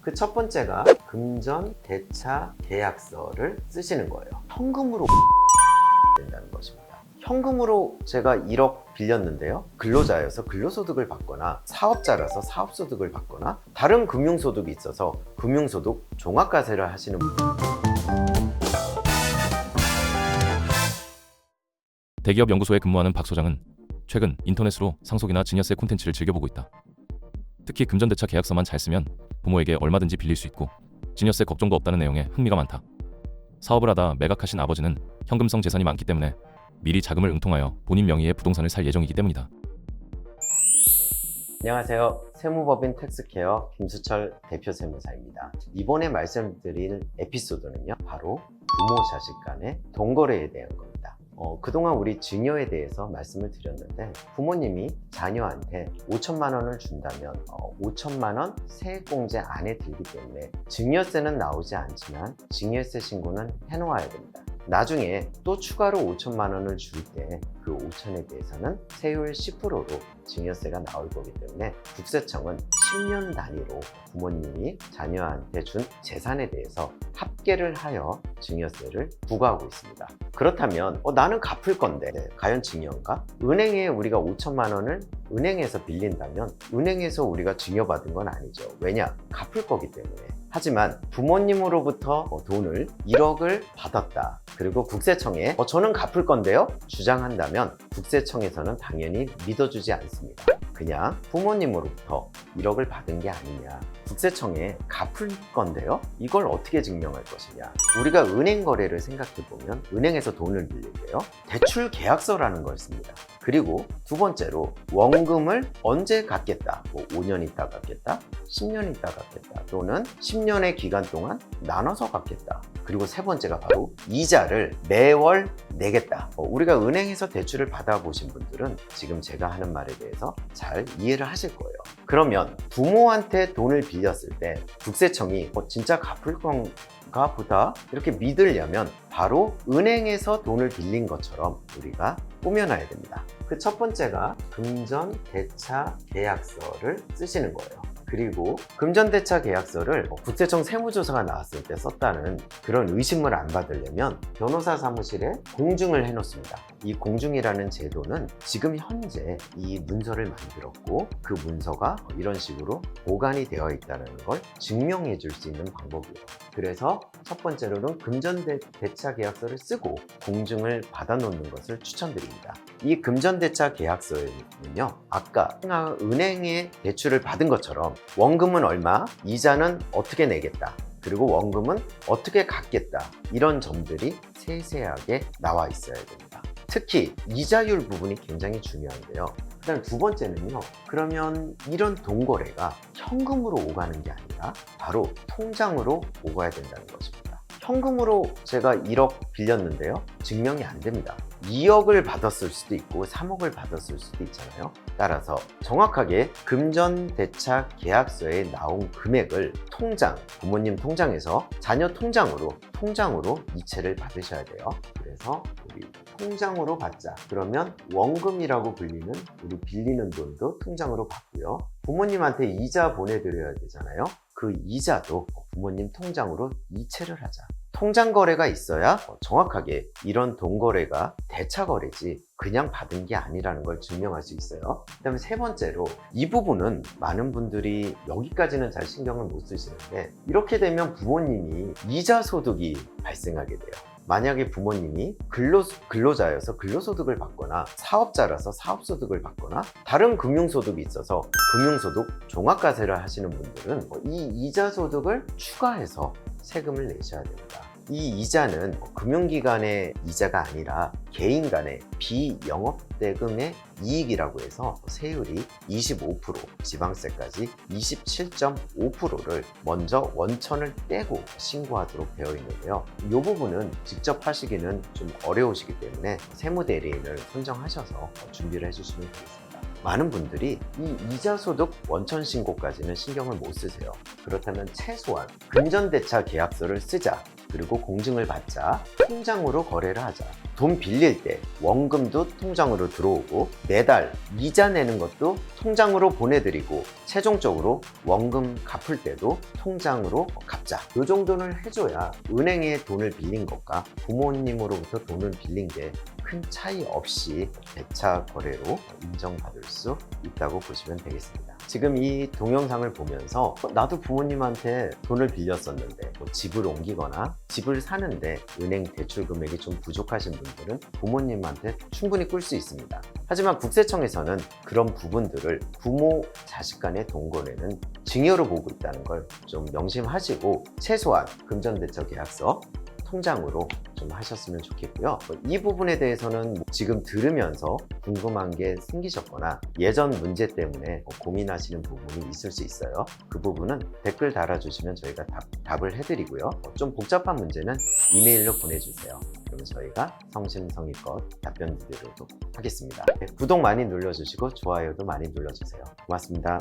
그 첫 번째가 금전 대차 계약서를 쓰시는 거예요. 현금으로 된다는 것입니다. 현금으로 제가 1억 빌렸는데요. 근로자여서 근로소득을 받거나 사업자라서 사업소득을 받거나 다른 금융소득이 있어서 금융소득 종합과세를 하시는 분. 대기업 연구소에 근무하는 박 소장은 최근 인터넷으로 상속이나 증여세 콘텐츠를 즐겨보고 있다. 특히 금전대차 계약서만 잘 쓰면 부모에게 얼마든지 빌릴 수 있고 증여세 걱정도 없다는 내용에 흥미가 많다. 사업을 하다 매각하신 아버지는 현금성 재산이 많기 때문에 미리 자금을 응통하여 본인 명의의 부동산을 살 예정이기 때문이다. 안녕하세요. 세무법인 텍스케어 김수철 대표 세무사입니다. 이번에 말씀드릴 에피소드는요, 바로 부모 자식 간의 돈거래에 대한 겁니다. 그동안 우리 증여에 대해서 말씀을 드렸는데, 부모님이 자녀한테 5천만 원을 준다면 5천만 원 세액공제 안에 들기 때문에 증여세는 나오지 않지만 증여세 신고는 해놓아야 됩니다. 나중에 또 추가로 5천만 원을 줄 때 그 5천에 대해서는 세율 10%로 증여세가 나올 거기 때문에 국세청은 10년 단위로 부모님이 자녀한테 준 재산에 대해서 합계를 하여 증여세를 부과하고 있습니다. 그렇다면 나는 갚을 건데 과연 증여인가? 은행에 우리가 5천만 원을 은행에서 빌린다면 은행에서 우리가 증여받은 건 아니죠. 왜냐? 갚을 거기 때문에. 하지만 부모님으로부터 돈을 1억을 받았다. 그리고 국세청에 저는 갚을 건데요? 주장한다면 국세청에서는 당연히 믿어주지 않습니다. 그냥 부모님으로부터 1억을 받은 게 아니냐. 국세청에 갚을 건데요? 이걸 어떻게 증명할 것이냐. 우리가 은행 거래를 생각해보면 은행에서 돈을 빌릴 때요, 대출 계약서라는 걸 씁니다. 그리고 두 번째로 원금을 언제 갚겠다. 5년 있다 갚겠다, 10년 있다 갚겠다, 또는 10년의 기간 동안 나눠서 갚겠다. 그리고 세 번째가 바로 이자를 매월 내겠다. 우리가 은행에서 대출을 받아보신 분들은 지금 제가 하는 말에 대해서 잘 이해를 하실 거예요. 그러면 부모한테 돈을 빌렸을 때 국세청이 진짜 갚을 건가 보다 이렇게 믿으려면 바로 은행에서 돈을 빌린 것처럼 우리가 꾸며놔야 됩니다. 그 첫 번째가 금전대차 계약서를 쓰시는 거예요. 그리고 금전대차 계약서를 국세청 세무조사가 나왔을 때 썼다는 그런 의심을 안 받으려면 변호사 사무실에 공증을 해놓습니다. 이 공증이라는 제도는 지금 현재 이 문서를 만들었고 그 문서가 이런 식으로 보관이 되어 있다는 걸 증명해 줄 수 있는 방법이에요. 그래서 첫 번째로는 금전대차 계약서를 쓰고 공증을 받아놓는 것을 추천드립니다. 이 금전대차 계약서에는요, 아까 은행에 대출을 받은 것처럼 원금은 얼마, 이자는 어떻게 내겠다, 그리고 원금은 어떻게 갚겠다, 이런 점들이 세세하게 나와 있어야 됩니다. 특히 이자율 부분이 굉장히 중요한데요. 그다음 두 번째는요, 그러면 이런 돈거래가 현금으로 오가는 게 아니라 바로 통장으로 오가야 된다는 것입니다. 현금으로 제가 1억 빌렸는데요, 증명이 안 됩니다. 2억을 받았을 수도 있고 3억을 받았을 수도 있잖아요. 따라서 정확하게 금전대차 계약서에 나온 금액을 부모님 통장에서 자녀 통장으로 이체를 받으셔야 돼요. 그래서 우리 통장으로 받자. 그러면 원금이라고 불리는 우리 빌리는 돈도 통장으로 받고요. 부모님한테 이자 보내드려야 되잖아요. 그 이자도 부모님 통장으로 이체를 하자. 통장 거래가 있어야 정확하게 이런 돈 거래가 대차 거래지 그냥 받은 게 아니라는 걸 증명할 수 있어요. 그 다음에 세 번째로, 이 부분은 많은 분들이 여기까지는 잘 신경을 못 쓰시는데, 이렇게 되면 부모님이 이자 소득이 발생하게 돼요. 만약에 부모님이 근로자여서 근로소득을 받거나 사업자라서 사업소득을 받거나 다른 금융소득이 있어서 금융소득 종합과세를 하시는 분들은 이 이자 소득을 추가해서 세금을 내셔야 됩니다. 이 이자는 금융기관의 이자가 아니라 개인 간의 비영업대금의 이익이라고 해서 세율이 25%, 지방세까지 27.5%를 먼저 원천을 떼고 신고하도록 되어 있는데요. 이 부분은 직접 하시기는 좀 어려우시기 때문에 세무대리인을 선정하셔서 준비를 해주시면 되겠습니다. 많은 분들이 이 이자 소득 원천 신고까지는 신경을 못 쓰세요. 그렇다면 최소한 금전대차 계약서를 쓰자. 그리고 공증을 받자. 통장으로 거래를 하자. 돈 빌릴 때 원금도 통장으로 들어오고 매달 이자 내는 것도 통장으로 보내드리고 최종적으로 원금 갚을 때도 통장으로 갚자. 이 정도는 해줘야 은행에 돈을 빌린 것과 부모님으로부터 돈을 빌린 게 큰 차이 없이 대차 거래로 인정받을 수 있다고 보시면 되겠습니다. 지금 이 동영상을 보면서 나도 부모님한테 돈을 빌렸었는데 집을 옮기거나 집을 사는데 은행 대출 금액이 좀 부족하신 분들은 부모님한테 충분히 꿀 수 있습니다. 하지만 국세청에서는 그런 부분들을 부모 자식 간의 동거래는 증여로 보고 있다는 걸 좀 명심하시고 최소한 금전대차 계약서 통장으로 좀 하셨으면 좋겠고요. 이 부분에 대해서는 지금 들으면서 궁금한 게 생기셨거나 예전 문제 때문에 고민하시는 부분이 있을 수 있어요. 그 부분은 댓글 달아주시면 저희가 답을 해드리고요. 좀 복잡한 문제는 이메일로 보내주세요. 그러면 저희가 성심성의껏 답변 드리도록 하겠습니다. 구독 많이 눌러주시고 좋아요도 많이 눌러주세요. 고맙습니다.